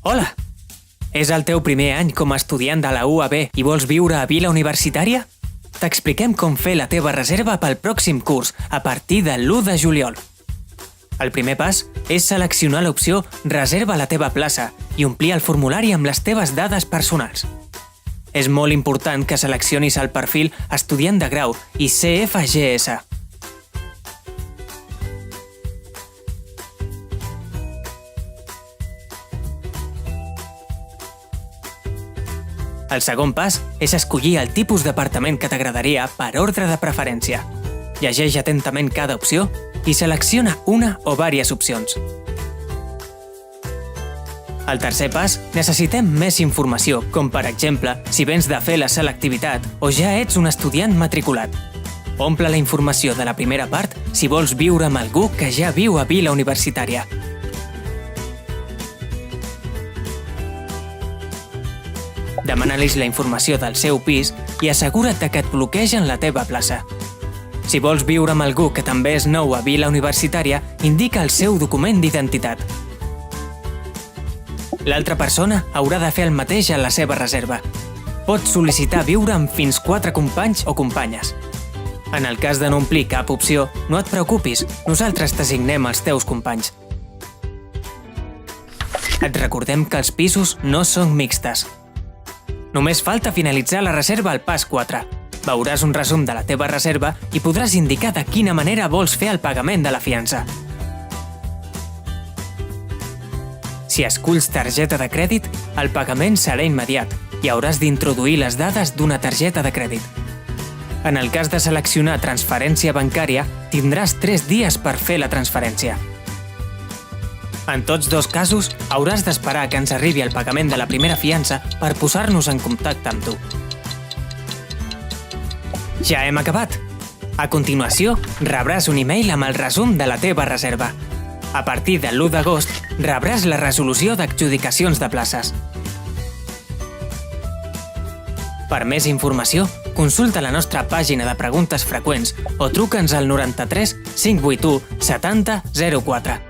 Hola! És el teu primer any com a estudiant de la UAB i vols viure a Vila Universitària? T'expliquem com fer la teva reserva pel pròxim curs a partir de l'1 de juliol. El primer pas és seleccionar l'opció Reserva la teva plaça i omplir el formulari amb les teves dades personals. És molt important que seleccionis el perfil Estudiant de Grau i CFGS. El segon pas és escollir el tipus d'apartament que t'agradaria per ordre de preferència. Llegeix atentament cada opció i selecciona una o diverses opcions. Al tercer pas, necessitem més informació, com per exemple, si vens de fer la selectivitat o ja ets un estudiant matriculat. Omple la informació de la primera part si vols viure amb algú que ja viu a Vila Universitària. Demana-lis la informació del seu pis i assegura't que et bloquegen la teva plaça. Si vols viure amb algú que també és nou a Vila Universitària, indica el seu document d'identitat. L'altra persona haurà de fer el mateix a la seva reserva. Pots sol·licitar viure amb fins 4 companys o companyes. En el cas de no omplir cap opció, no et preocupis, nosaltres t'assignem els teus companys. Et recordem que els pisos no són mixtes. Només falta finalitzar la reserva al pas 4. Veuràs un resum de la teva reserva i podràs indicar de quina manera vols fer el pagament de la fiança. Si esculls targeta de crèdit, el pagament serà immediat i hauràs d'introduir les dades d'una targeta de crèdit. En el cas de seleccionar transferència bancària, tindràs 3 dies per fer la transferència. En tots dos casos, hauràs d'esperar que ens arribi el pagament de la primera fiança per posar-nos en contacte amb tu. Ja hem acabat! A continuació, rebràs un e-mail amb el resum de la teva reserva. A partir de l'1 d'agost, rebràs la resolució d'adjudicacions de places. Per més informació, consulta la nostra pàgina de preguntes freqüents o truca'ns al 93 581 70 04.